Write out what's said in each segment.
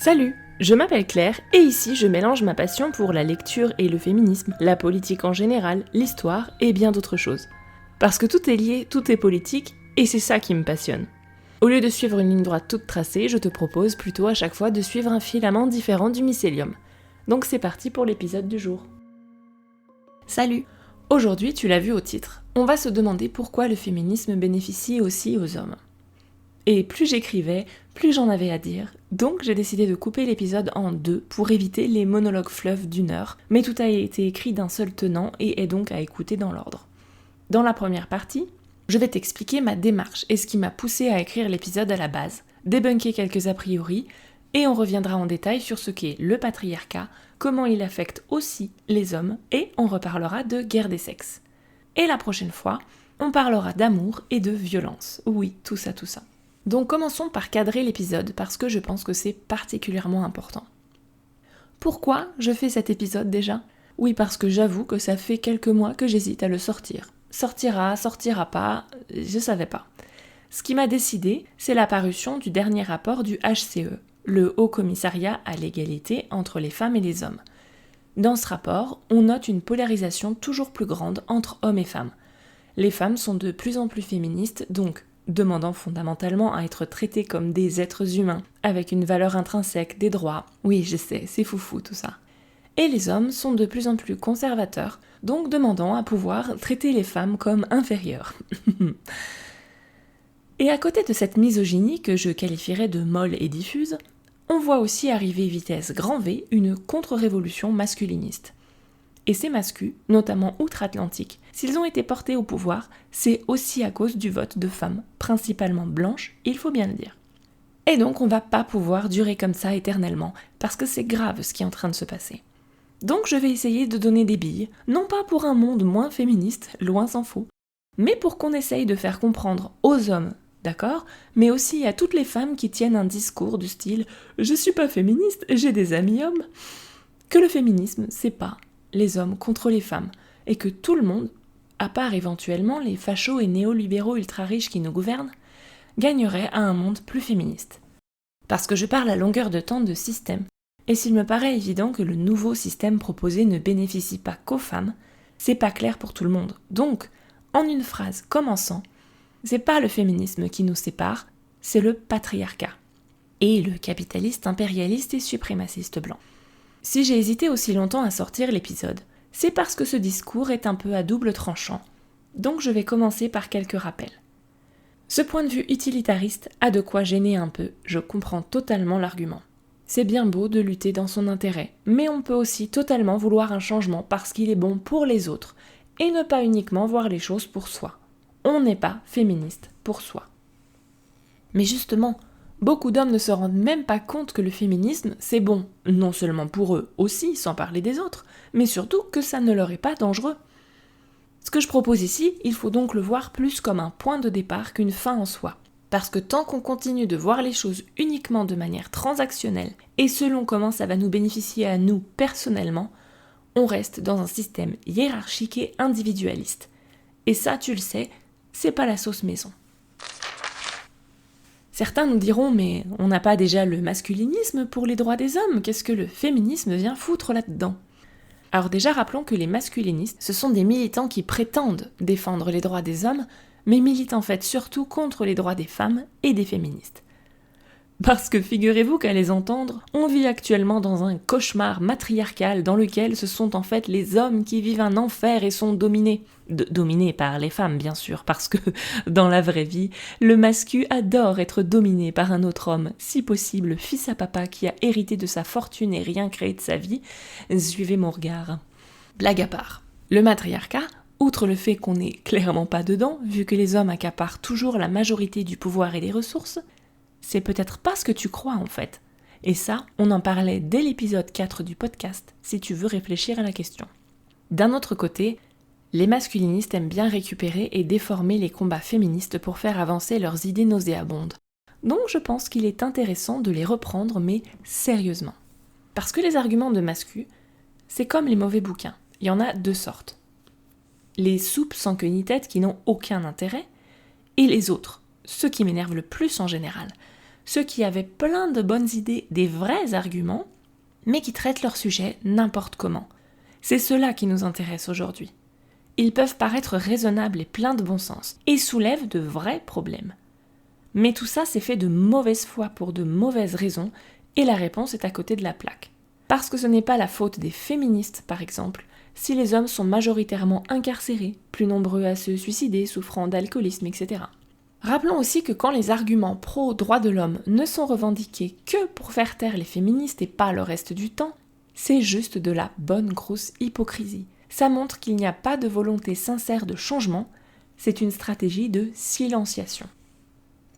Salut, je m'appelle Claire et ici je mélange ma passion pour la lecture et le féminisme, la politique en général, l'histoire et bien d'autres choses. Parce que tout est lié, tout est politique et c'est ça qui me passionne. Au lieu de suivre une ligne droite toute tracée, je te propose plutôt à chaque fois de suivre un filament différent du mycélium. Donc c'est parti pour l'épisode du jour. Salut! Aujourd'hui, tu l'as vu au titre, on va se demander pourquoi le féminisme bénéficie aussi aux hommes. Et plus j'écrivais, plus j'en avais à dire, donc j'ai décidé de couper l'épisode en deux pour éviter les monologues fleuves d'une heure, mais tout a été écrit d'un seul tenant et est donc à écouter dans l'ordre. Dans la première partie, je vais t'expliquer ma démarche et ce qui m'a poussé à écrire l'épisode à la base, débunker quelques a priori, et on reviendra en détail sur ce qu'est le patriarcat, comment il affecte aussi les hommes, et on reparlera de guerre des sexes. Et la prochaine fois, on parlera d'amour et de violence. Oui, tout ça. Donc commençons par cadrer l'épisode parce que je pense que c'est particulièrement important. Pourquoi je fais cet épisode déjà ? Oui, parce que j'avoue que ça fait quelques mois que j'hésite à le sortir. Sortira pas, je savais pas. Ce qui m'a décidé, c'est la parution du dernier rapport du HCE, le Haut Commissariat à l'égalité entre les femmes et les hommes. Dans ce rapport, on note une polarisation toujours plus grande entre hommes et femmes. Les femmes sont de plus en plus féministes, donc demandant fondamentalement à être traitées comme des êtres humains, avec une valeur intrinsèque, des droits. Oui, je sais, c'est foufou tout ça. Et les hommes sont de plus en plus conservateurs, donc demandant à pouvoir traiter les femmes comme inférieures. Et à côté de cette misogynie que je qualifierais de molle et diffuse, on voit aussi arriver vitesse grand V une contre-révolution masculiniste. Et ces mascus, notamment outre-Atlantique, s'ils ont été portés au pouvoir, c'est aussi à cause du vote de femmes, principalement blanches, il faut bien le dire. Et donc on va pas pouvoir durer comme ça éternellement, parce que c'est grave ce qui est en train de se passer. Donc je vais essayer de donner des billes, non pas pour un monde moins féministe, loin s'en faut, mais pour qu'on essaye de faire comprendre aux hommes, d'accord, mais aussi à toutes les femmes qui tiennent un discours du style « je suis pas féministe, j'ai des amis hommes », que le féminisme, c'est pas les hommes contre les femmes, et que tout le monde, à part éventuellement les fachos et néolibéraux ultra-riches qui nous gouvernent, gagnerait à un monde plus féministe. Parce que je parle à longueur de temps de système, et s'il me paraît évident que le nouveau système proposé ne bénéficie pas qu'aux femmes, c'est pas clair pour tout le monde. Donc, en une phrase commençant, c'est pas le féminisme qui nous sépare, c'est le patriarcat. Et le capitaliste impérialiste et suprémaciste blanc. Si j'ai hésité aussi longtemps à sortir l'épisode, c'est parce que ce discours est un peu à double tranchant, donc je vais commencer par quelques rappels. Ce point de vue utilitariste a de quoi gêner un peu, je comprends totalement l'argument. C'est bien beau de lutter dans son intérêt, mais on peut aussi totalement vouloir un changement parce qu'il est bon pour les autres, et ne pas uniquement voir les choses pour soi. On n'est pas féministe pour soi. Mais justement, beaucoup d'hommes ne se rendent même pas compte que le féminisme, c'est bon, non seulement pour eux aussi, sans parler des autres, mais surtout que ça ne leur est pas dangereux. Ce que je propose ici, il faut donc le voir plus comme un point de départ qu'une fin en soi. Parce que tant qu'on continue de voir les choses uniquement de manière transactionnelle, et selon comment ça va nous bénéficier à nous personnellement, on reste dans un système hiérarchique et individualiste. Et ça, tu le sais, c'est pas la sauce maison. Certains nous diront « mais on n'a pas déjà le masculinisme pour les droits des hommes, qu'est-ce que le féminisme vient foutre là-dedans ?» Alors déjà rappelons que les masculinistes, ce sont des militants qui prétendent défendre les droits des hommes, mais militent en fait surtout contre les droits des femmes et des féministes. Parce que figurez-vous qu'à les entendre, on vit actuellement dans un cauchemar matriarcal dans lequel ce sont en fait les hommes qui vivent un enfer et sont dominés. Dominés par les femmes bien sûr, parce que dans la vraie vie, le mascu adore être dominé par un autre homme, si possible fils à papa qui a hérité de sa fortune et rien créé de sa vie. Suivez mon regard. Blague à part. Le matriarcat, outre le fait qu'on n'est clairement pas dedans, vu que les hommes accaparent toujours la majorité du pouvoir et des ressources, c'est peut-être pas ce que tu crois en fait. Et ça, on en parlait dès l'épisode 4 du podcast, si tu veux réfléchir à la question. D'un autre côté, les masculinistes aiment bien récupérer et déformer les combats féministes pour faire avancer leurs idées nauséabondes. Donc je pense qu'il est intéressant de les reprendre, mais sérieusement. Parce que les arguments de mascu, c'est comme les mauvais bouquins. Il y en a deux sortes. Les soupes sans queue ni tête qui n'ont aucun intérêt, et les autres, ceux qui m'énervent le plus en général, ceux qui avaient plein de bonnes idées, des vrais arguments, mais qui traitent leur sujet n'importe comment. C'est ceux-là qui nous intéressent aujourd'hui. Ils peuvent paraître raisonnables et pleins de bon sens, et soulèvent de vrais problèmes. Mais tout ça, c'est fait de mauvaise foi pour de mauvaises raisons, et la réponse est à côté de la plaque. Parce que ce n'est pas la faute des féministes, par exemple, si les hommes sont majoritairement incarcérés, plus nombreux à se suicider, souffrant d'alcoolisme, etc. Rappelons aussi que quand les arguments pro-droits de l'homme ne sont revendiqués que pour faire taire les féministes et pas le reste du temps, c'est juste de la bonne grosse hypocrisie. Ça montre qu'il n'y a pas de volonté sincère de changement, c'est une stratégie de silenciation.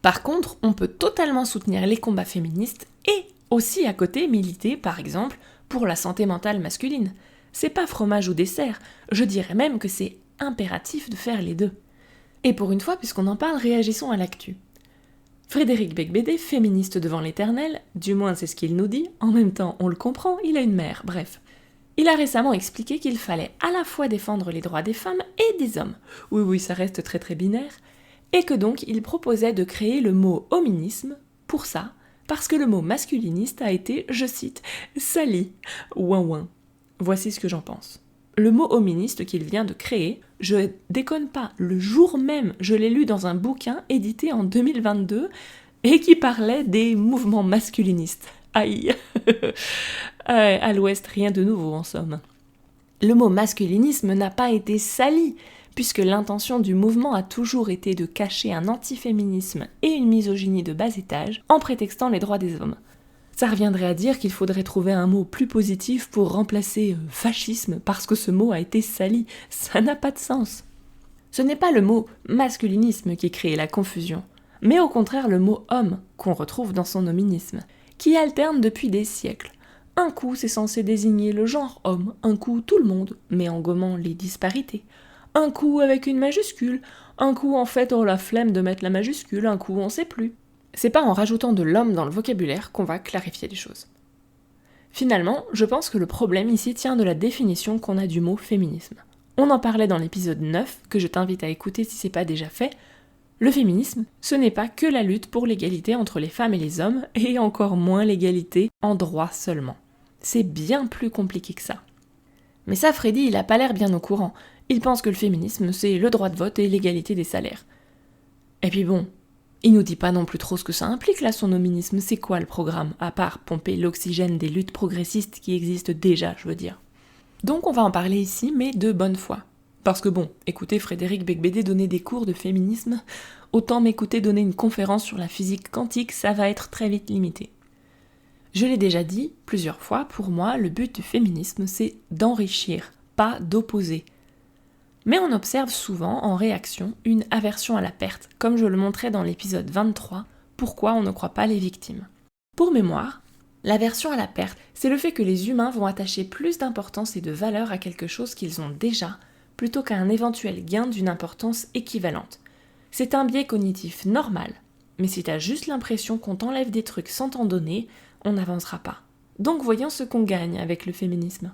Par contre, on peut totalement soutenir les combats féministes et aussi à côté militer, par exemple, pour la santé mentale masculine. C'est pas fromage ou dessert, je dirais même que c'est impératif de faire les deux. Et pour une fois, puisqu'on en parle, réagissons à l'actu. Frédéric Beigbeder, féministe devant l'Éternel, du moins c'est ce qu'il nous dit, en même temps on le comprend, il a une mère, bref. Il a récemment expliqué qu'il fallait à la fois défendre les droits des femmes et des hommes. Oui, ça reste très très binaire. Et que donc il proposait de créer le mot hominisme pour ça, parce que le mot masculiniste a été, je cite, sali. Ouin. Voici ce que j'en pense. Le mot hoministe qu'il vient de créer, je déconne pas, le jour même, je l'ai lu dans un bouquin édité en 2022 et qui parlait des mouvements masculinistes. Aïe. À l'Ouest, rien de nouveau en somme. Le mot masculinisme n'a pas été sali, puisque l'intention du mouvement a toujours été de cacher un antiféminisme et une misogynie de bas étage en prétextant les droits des hommes. Ça reviendrait à dire qu'il faudrait trouver un mot plus positif pour remplacer fascisme parce que ce mot a été sali. Ça n'a pas de sens. Ce n'est pas le mot masculinisme qui crée la confusion, mais au contraire le mot homme qu'on retrouve dans son hominisme, qui alterne depuis des siècles. Un coup c'est censé désigner le genre homme, un coup tout le monde, mais en gommant les disparités. Un coup avec une majuscule, un coup en fait on a la flemme de mettre la majuscule, un coup on sait plus. C'est pas en rajoutant de l'homme dans le vocabulaire qu'on va clarifier les choses. Finalement, je pense que le problème ici tient de la définition qu'on a du mot féminisme. On en parlait dans l'épisode 9, que je t'invite à écouter si c'est pas déjà fait. Le féminisme, ce n'est pas que la lutte pour l'égalité entre les femmes et les hommes, et encore moins l'égalité en droit seulement. C'est bien plus compliqué que ça. Mais ça, Freddy, il a pas l'air bien au courant. Il pense que le féminisme, c'est le droit de vote et l'égalité des salaires. Et puis bon, il nous dit pas non plus trop ce que ça implique là, son hominisme. C'est quoi le programme, à part pomper l'oxygène des luttes progressistes qui existent déjà, je veux dire. Donc on va en parler ici, mais de bonne foi. Parce que bon, écouter Frédéric Beigbeder donner des cours de féminisme, autant m'écouter donner une conférence sur la physique quantique, ça va être très vite limité. Je l'ai déjà dit plusieurs fois, pour moi, le but du féminisme, c'est d'enrichir, pas d'opposer. Mais on observe souvent, en réaction, une aversion à la perte, comme je le montrais dans l'épisode 23, pourquoi on ne croit pas les victimes. Pour mémoire, l'aversion à la perte, c'est le fait que les humains vont attacher plus d'importance et de valeur à quelque chose qu'ils ont déjà, plutôt qu'à un éventuel gain d'une importance équivalente. C'est un biais cognitif normal, mais si t'as juste l'impression qu'on t'enlève des trucs sans t'en donner, on n'avancera pas. Donc voyons ce qu'on gagne avec le féminisme.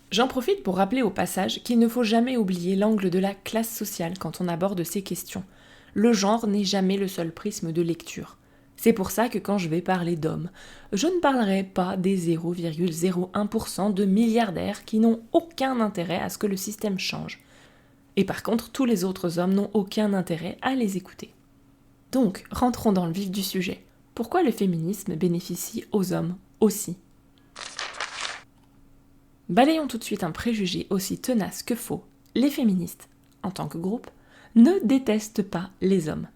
J'en profite pour rappeler au passage qu'il ne faut jamais oublier l'angle de la classe sociale quand on aborde ces questions. Le genre n'est jamais le seul prisme de lecture. C'est pour ça que quand je vais parler d'hommes, je ne parlerai pas des 0,01% de milliardaires qui n'ont aucun intérêt à ce que le système change. Et par contre, tous les autres hommes n'ont aucun intérêt à les écouter. Donc, rentrons dans le vif du sujet. Pourquoi le féminisme bénéficie aux hommes aussi ? Balayons tout de suite un préjugé aussi tenace que faux. Les féministes, en tant que groupe, ne détestent pas les hommes.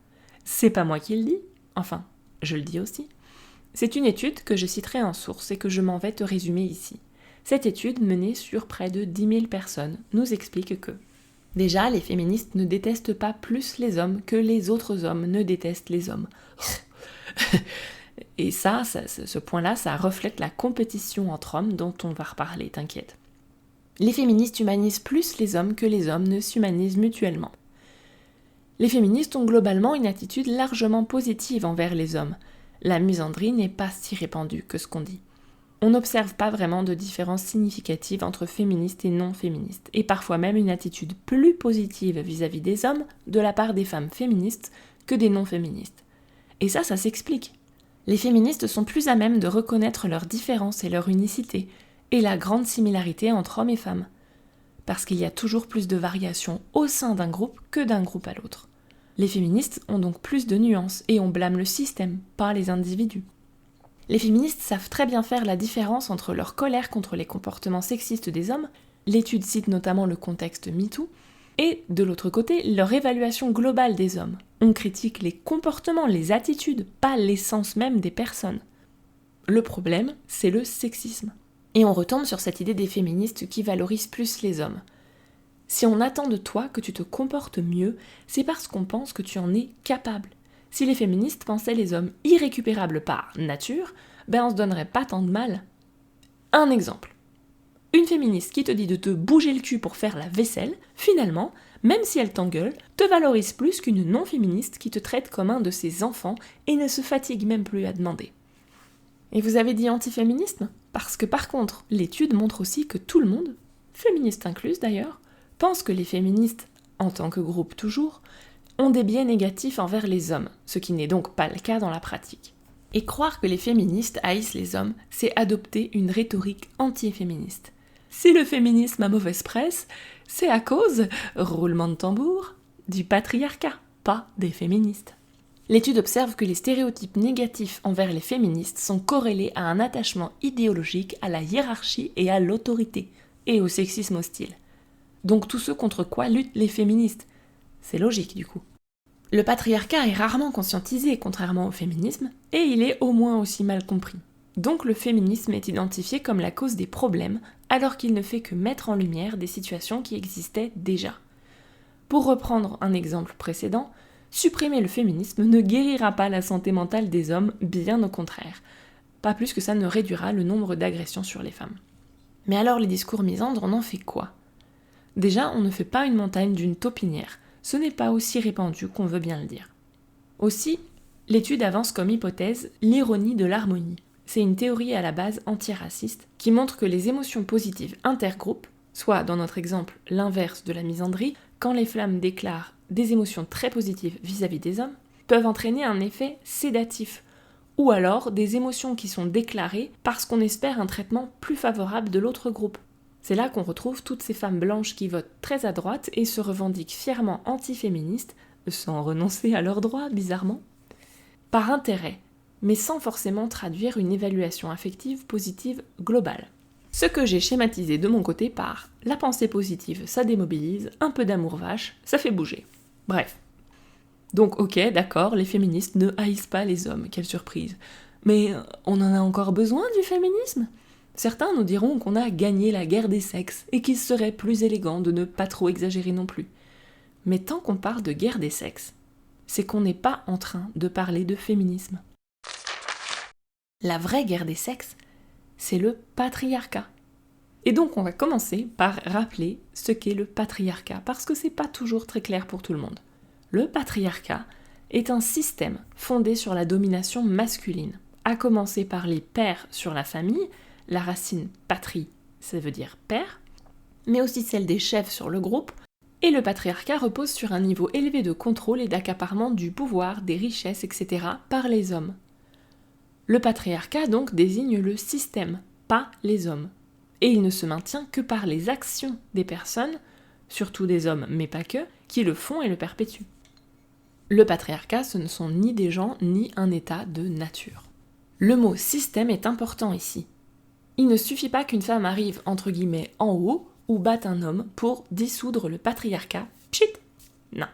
C'est pas moi qui le dis, enfin, je le dis aussi. C'est une étude que je citerai en source et que je m'en vais te résumer ici. Cette étude, menée sur près de 10 000 personnes, nous explique que déjà, les féministes ne détestent pas plus les hommes que les autres hommes ne détestent les hommes. Et ce point-là, ça reflète la compétition entre hommes dont on va reparler, t'inquiète. Les féministes humanisent plus les hommes que les hommes ne s'humanisent mutuellement. Les féministes ont globalement une attitude largement positive envers les hommes. La misandrie n'est pas si répandue que ce qu'on dit. On n'observe pas vraiment de différence significative entre féministes et non-féministes, et parfois même une attitude plus positive vis-à-vis des hommes de la part des femmes féministes que des non-féministes. Et ça s'explique. Les féministes sont plus à même de reconnaître leurs différences et leur unicité, et la grande similarité entre hommes et femmes. Parce qu'il y a toujours plus de variations au sein d'un groupe que d'un groupe à l'autre. Les féministes ont donc plus de nuances et on blâme le système, pas les individus. Les féministes savent très bien faire la différence entre leur colère contre les comportements sexistes des hommes, l'étude cite notamment le contexte MeToo, et de l'autre côté, leur évaluation globale des hommes. On critique les comportements, les attitudes, pas l'essence même des personnes. Le problème, c'est le sexisme. Et on retombe sur cette idée des féministes qui valorisent plus les hommes. Si on attend de toi que tu te comportes mieux, c'est parce qu'on pense que tu en es capable. Si les féministes pensaient les hommes irrécupérables par nature, on se donnerait pas tant de mal. Un exemple. Une féministe qui te dit de te bouger le cul pour faire la vaisselle, finalement, même si elle t'engueule, te valorise plus qu'une non-féministe qui te traite comme un de ses enfants et ne se fatigue même plus à demander. Et vous avez dit antiféminisme ? Parce que par contre, l'étude montre aussi que tout le monde, féministes incluses d'ailleurs, pense que les féministes, en tant que groupe toujours, ont des biais négatifs envers les hommes, ce qui n'est donc pas le cas dans la pratique. Et croire que les féministes haïssent les hommes, c'est adopter une rhétorique anti-féministe. Si le féminisme a mauvaise presse, c'est à cause, roulement de tambour, du patriarcat, pas des féministes. L'étude observe que les stéréotypes négatifs envers les féministes sont corrélés à un attachement idéologique à la hiérarchie et à l'autorité, et au sexisme hostile. Donc tout ce contre quoi luttent les féministes. C'est logique du coup. Le patriarcat est rarement conscientisé, contrairement au féminisme, et il est au moins aussi mal compris. Donc le féminisme est identifié comme la cause des problèmes, alors qu'il ne fait que mettre en lumière des situations qui existaient déjà. Pour reprendre un exemple précédent, supprimer le féminisme ne guérira pas la santé mentale des hommes, bien au contraire. Pas plus que ça ne réduira le nombre d'agressions sur les femmes. Mais alors les discours misandres, on en fait quoi ? Déjà, on ne fait pas une montagne d'une taupinière. Ce n'est pas aussi répandu qu'on veut bien le dire. Aussi, l'étude avance comme hypothèse l'ironie de l'harmonie. C'est une théorie à la base antiraciste qui montre que les émotions positives intergroupes, soit dans notre exemple l'inverse de la misandrie, quand les femmes déclarent des émotions très positives vis-à-vis des hommes, peuvent entraîner un effet sédatif, ou alors des émotions qui sont déclarées parce qu'on espère un traitement plus favorable de l'autre groupe. C'est là qu'on retrouve toutes ces femmes blanches qui votent très à droite et se revendiquent fièrement antiféministes, sans renoncer à leurs droits, bizarrement, par intérêt, mais sans forcément traduire une évaluation affective positive globale. Ce que j'ai schématisé de mon côté par « la pensée positive, ça démobilise, un peu d'amour vache, ça fait bouger ». Bref. Donc ok, d'accord, les féministes ne haïssent pas les hommes, quelle surprise. Mais on en a encore besoin du féminisme ? Certains nous diront qu'on a gagné la guerre des sexes et qu'il serait plus élégant de ne pas trop exagérer non plus. Mais tant qu'on parle de guerre des sexes, c'est qu'on n'est pas en train de parler de féminisme. La vraie guerre des sexes, c'est le patriarcat. Et donc on va commencer par rappeler ce qu'est le patriarcat, parce que c'est pas toujours très clair pour tout le monde. Le patriarcat est un système fondé sur la domination masculine, à commencer par les pères sur la famille, la racine patrie, ça veut dire père, mais aussi celle des chefs sur le groupe, et le patriarcat repose sur un niveau élevé de contrôle et d'accaparement du pouvoir, des richesses, etc. par les hommes. Le patriarcat donc désigne le système, pas les hommes. Et il ne se maintient que par les actions des personnes, surtout des hommes, mais pas que, qui le font et le perpétuent. Le patriarcat, ce ne sont ni des gens, ni un état de nature. Le mot « système » est important ici. Il ne suffit pas qu'une femme arrive, entre guillemets, en haut, ou batte un homme pour dissoudre le patriarcat. Pchit ! Non.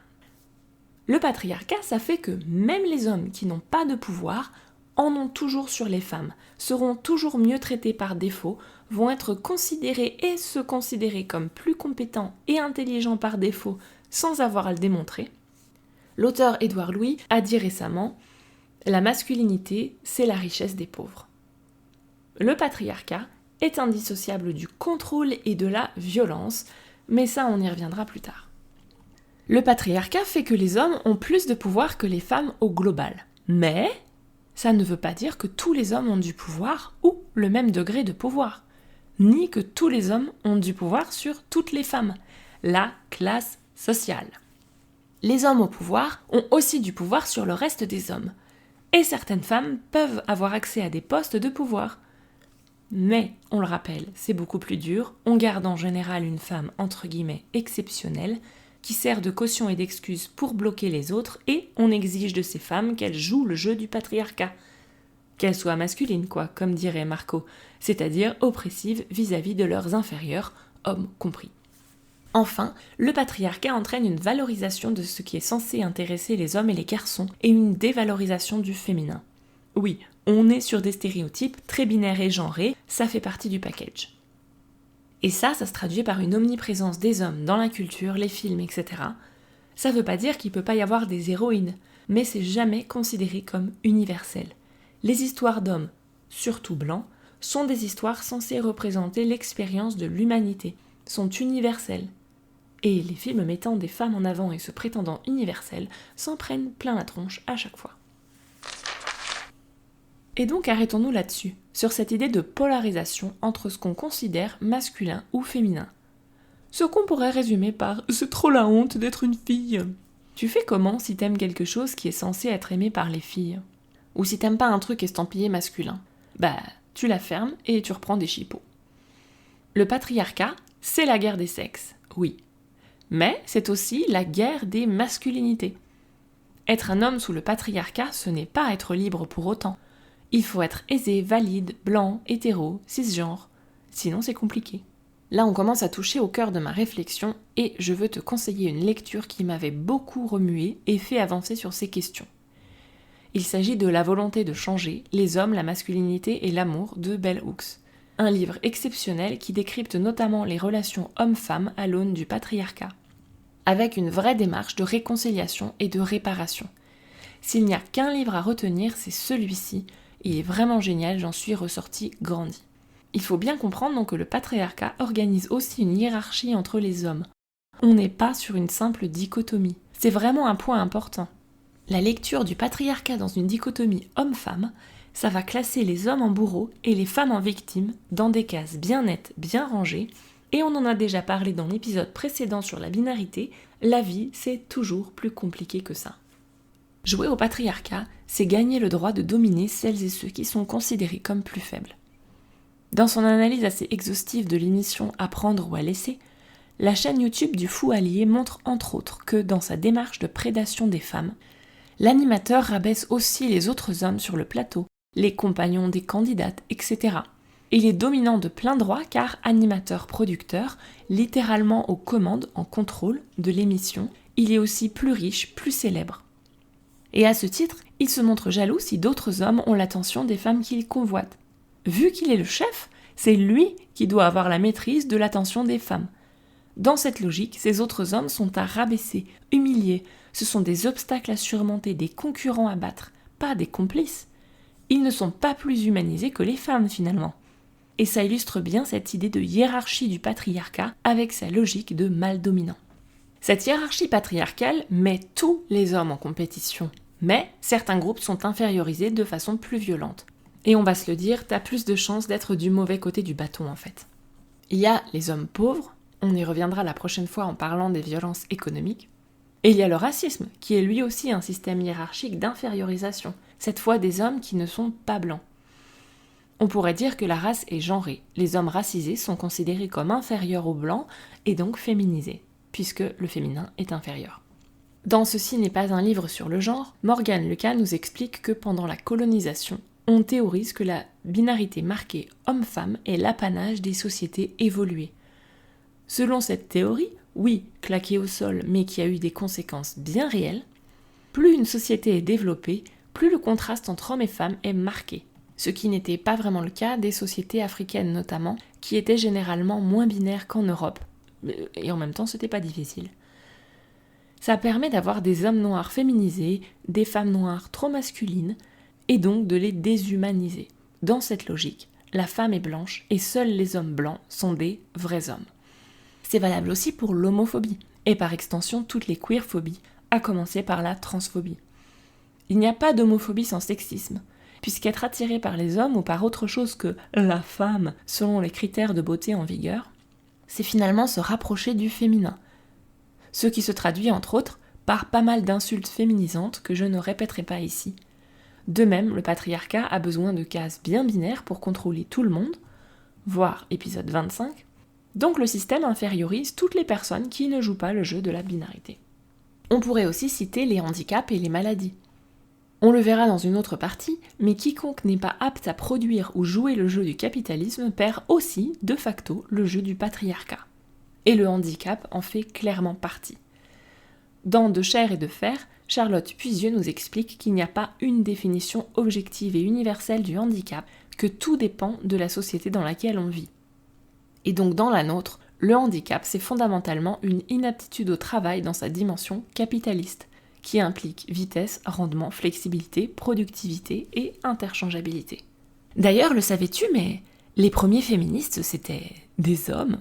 Le patriarcat, ça fait que même les hommes qui n'ont pas de pouvoir en ont toujours sur les femmes, seront toujours mieux traités par défaut, vont être considérés et se considérer comme plus compétents et intelligents par défaut sans avoir à le démontrer. L'auteur Édouard Louis a dit récemment « La masculinité, c'est la richesse des pauvres ». Le patriarcat est indissociable du contrôle et de la violence, mais ça on y reviendra plus tard. Le patriarcat fait que les hommes ont plus de pouvoir que les femmes au global, mais ça ne veut pas dire que tous les hommes ont du pouvoir ou le même degré de pouvoir, ni que tous les hommes ont du pouvoir sur toutes les femmes, la classe sociale. Les hommes au pouvoir ont aussi du pouvoir sur le reste des hommes, Et certaines femmes peuvent avoir accès à des postes de pouvoir. Mais, on le rappelle, c'est beaucoup plus dur, on garde en général une femme entre guillemets exceptionnelle, qui sert de caution et d'excuse pour bloquer les autres, et on exige de ces femmes qu'elles jouent le jeu du patriarcat. Qu'elles soient masculines, quoi, comme dirait Marco, c'est-à-dire oppressives vis-à-vis de leurs inférieurs, hommes compris. Enfin, le patriarcat entraîne une valorisation de ce qui est censé intéresser les hommes et les garçons, et une dévalorisation du féminin. Oui, on est sur des stéréotypes très binaires et genrés, ça fait partie du package. Et ça se traduit par une omniprésence des hommes dans la culture, les films, etc. Ça veut pas dire qu'il peut pas y avoir des héroïnes, mais c'est jamais considéré comme universel. Les histoires d'hommes, surtout blancs, sont des histoires censées représenter l'expérience de l'humanité, sont universelles. Et les films mettant des femmes en avant et se prétendant universels s'en prennent plein la tronche à chaque fois. Et donc arrêtons-nous là-dessus, sur cette idée de polarisation entre ce qu'on considère masculin ou féminin. Ce qu'on pourrait résumer par « c'est trop la honte d'être une fille ». Tu fais comment si t'aimes quelque chose qui est censé être aimé par les filles ? Ou si t'aimes pas un truc estampillé masculin ? Bah, tu la fermes et tu reprends des chipots. Le patriarcat, c'est la guerre des sexes, oui. Mais c'est aussi la guerre des masculinités. Être un homme sous le patriarcat, ce n'est pas être libre pour autant. Il faut être aisé, valide, blanc, hétéro, cisgenre, sinon c'est compliqué. Là on commence à toucher au cœur de ma réflexion et je veux te conseiller une lecture qui m'avait beaucoup remué et fait avancer sur ces questions. Il s'agit de La volonté de changer, les hommes, la masculinité et l'amour de Bell Hooks. Un livre exceptionnel qui décrypte notamment les relations hommes-femmes à l'aune du patriarcat, avec une vraie démarche de réconciliation et de réparation. S'il n'y a qu'un livre à retenir, c'est celui-ci. Il est vraiment génial, j'en suis ressortie grandie. Il faut bien comprendre donc que le patriarcat organise aussi une hiérarchie entre les hommes. On n'est pas sur une simple dichotomie. C'est vraiment un point important. La lecture du patriarcat dans une dichotomie homme-femme, ça va classer les hommes en bourreaux et les femmes en victimes dans des cases bien nettes, bien rangées, et on en a déjà parlé dans l'épisode précédent sur la binarité, la vie c'est toujours plus compliqué que ça. Jouer au patriarcat, c'est gagner le droit de dominer celles et ceux qui sont considérés comme plus faibles. Dans son analyse assez exhaustive de l'émission Apprendre ou à laisser, la chaîne YouTube du Fou Allié montre entre autres que dans sa démarche de prédation des femmes, l'animateur rabaisse aussi les autres hommes sur le plateau, les compagnons des candidates, etc. Il est dominant de plein droit car animateur-producteur, littéralement aux commandes, en contrôle de l'émission, il est aussi plus riche, plus célèbre. Et à ce titre, il se montre jaloux si d'autres hommes ont l'attention des femmes qu'il convoite. Vu qu'il est le chef, c'est lui qui doit avoir la maîtrise de l'attention des femmes. Dans cette logique, ces autres hommes sont à rabaisser, humilier. Ce sont des obstacles à surmonter, des concurrents à battre, pas des complices. Ils ne sont pas plus humanisés que les femmes finalement. Et ça illustre bien cette idée de hiérarchie du patriarcat avec sa logique de mâle dominant. Cette hiérarchie patriarcale met tous les hommes en compétition, mais certains groupes sont infériorisés de façon plus violente. Et on va se le dire, t'as plus de chances d'être du mauvais côté du bâton en fait. Il y a les hommes pauvres, on y reviendra la prochaine fois en parlant des violences économiques, et il y a le racisme, qui est lui aussi un système hiérarchique d'infériorisation, cette fois des hommes qui ne sont pas blancs. On pourrait dire que la race est genrée, les hommes racisés sont considérés comme inférieurs aux blancs et donc féminisés, puisque le féminin est inférieur. Dans Ceci n'est pas un livre sur le genre, Morgan Lucas nous explique que pendant la colonisation, on théorise que la binarité marquée homme-femme est l'apanage des sociétés évoluées. Selon cette théorie, oui, claquée au sol, mais qui a eu des conséquences bien réelles, plus une société est développée, plus le contraste entre hommes et femmes est marqué. Ce qui n'était pas vraiment le cas des sociétés africaines notamment, qui étaient généralement moins binaires qu'en Europe. Et en même temps, c'était pas difficile. Ça permet d'avoir des hommes noirs féminisés, des femmes noires trop masculines, et donc de les déshumaniser. Dans cette logique, la femme est blanche et seuls les hommes blancs sont des vrais hommes. C'est valable aussi pour l'homophobie, et par extension toutes les queerphobies, à commencer par la transphobie. Il n'y a pas d'homophobie sans sexisme, puisqu'être attiré par les hommes ou par autre chose que la femme, selon les critères de beauté en vigueur, c'est finalement se rapprocher du féminin. Ce qui se traduit entre autres par pas mal d'insultes féminisantes que je ne répéterai pas ici. De même, le patriarcat a besoin de cases bien binaires pour contrôler tout le monde, voire épisode 25, donc le système infériorise toutes les personnes qui ne jouent pas le jeu de la binarité. On pourrait aussi citer les handicaps et les maladies. On le verra dans une autre partie, mais quiconque n'est pas apte à produire ou jouer le jeu du capitalisme perd aussi, de facto, le jeu du patriarcat. Et le handicap en fait clairement partie. Dans De chair et de fer, Charlotte Puisieux nous explique qu'il n'y a pas une définition objective et universelle du handicap, que tout dépend de la société dans laquelle on vit. Et donc dans la nôtre, le handicap c'est fondamentalement une inaptitude au travail dans sa dimension capitaliste, qui implique vitesse, rendement, flexibilité, productivité et interchangeabilité. D'ailleurs, le savais-tu, mais les premiers féministes c'était des hommes ?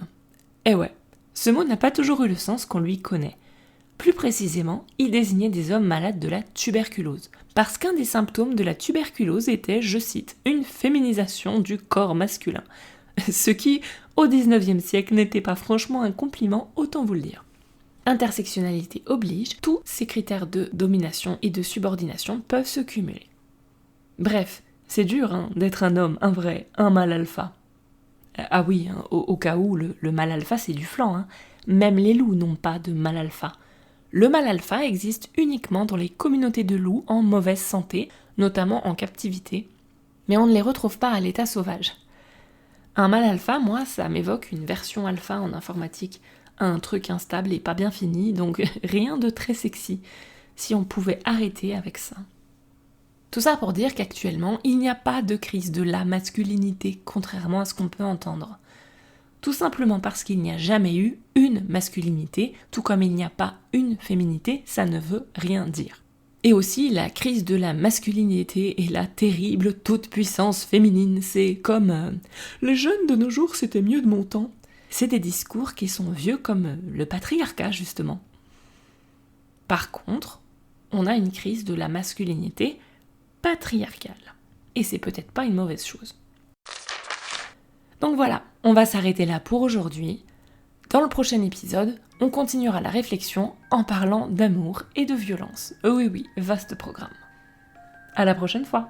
Eh ouais, ce mot n'a pas toujours eu le sens qu'on lui connaît. Plus précisément, il désignait des hommes malades de la tuberculose, parce qu'un des symptômes de la tuberculose était, je cite, une féminisation du corps masculin. Ce qui, au XIXe siècle, n'était pas franchement un compliment, autant vous le dire. Intersectionnalité oblige, tous ces critères de domination et de subordination peuvent se cumuler. Bref, c'est dur d'être un homme, un vrai, un mâle alpha. Ah oui, au cas où, le mâle alpha c'est du flan, même les loups n'ont pas de mâle alpha. Le mâle alpha existe uniquement dans les communautés de loups en mauvaise santé, notamment en captivité, mais on ne les retrouve pas à l'état sauvage. Un mâle alpha, moi, ça m'évoque une version alpha en informatique, un truc instable et pas bien fini, donc rien de très sexy, si on pouvait arrêter avec ça. Tout ça pour dire qu'actuellement, il n'y a pas de crise de la masculinité, contrairement à ce qu'on peut entendre. Tout simplement parce qu'il n'y a jamais eu une masculinité, tout comme il n'y a pas une féminité, ça ne veut rien dire. Et aussi, la crise de la masculinité et la terrible toute-puissance féminine, c'est comme les jeunes de nos jours, c'était mieux de mon temps. C'est des discours qui sont vieux comme le patriarcat, justement. Par contre, on a une crise de la masculinité patriarcale. Et c'est peut-être pas une mauvaise chose. Donc voilà, on va s'arrêter là pour aujourd'hui. Dans le prochain épisode, on continuera la réflexion en parlant d'amour et de violence. Oui, vaste programme. À la prochaine fois.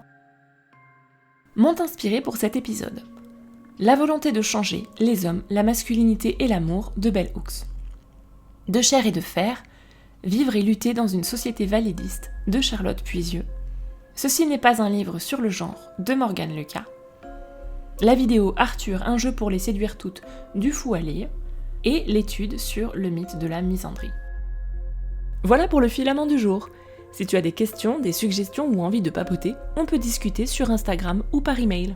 M'ont inspiré pour cet épisode La volonté de changer, les hommes, la masculinité et l'amour de Bell Hooks. De chair et de fer, vivre et lutter dans une société validiste de Charlotte Puisieux. Ceci n'est pas un livre sur le genre de Morgane Lucas. La vidéo Arthur, un jeu pour les séduire toutes du Fou à lire, et l'étude sur le mythe de la misandrie. Voilà pour le filament du jour. Si tu as des questions, des suggestions ou envie de papoter, on peut discuter sur Instagram ou par email.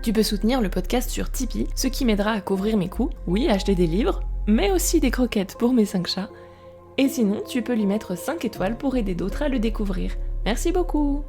Tu peux soutenir le podcast sur Tipeee, ce qui m'aidera à couvrir mes coûts, oui, acheter des livres, mais aussi des croquettes pour mes 5 chats. Et sinon, tu peux lui mettre 5 étoiles pour aider d'autres à le découvrir. Merci beaucoup!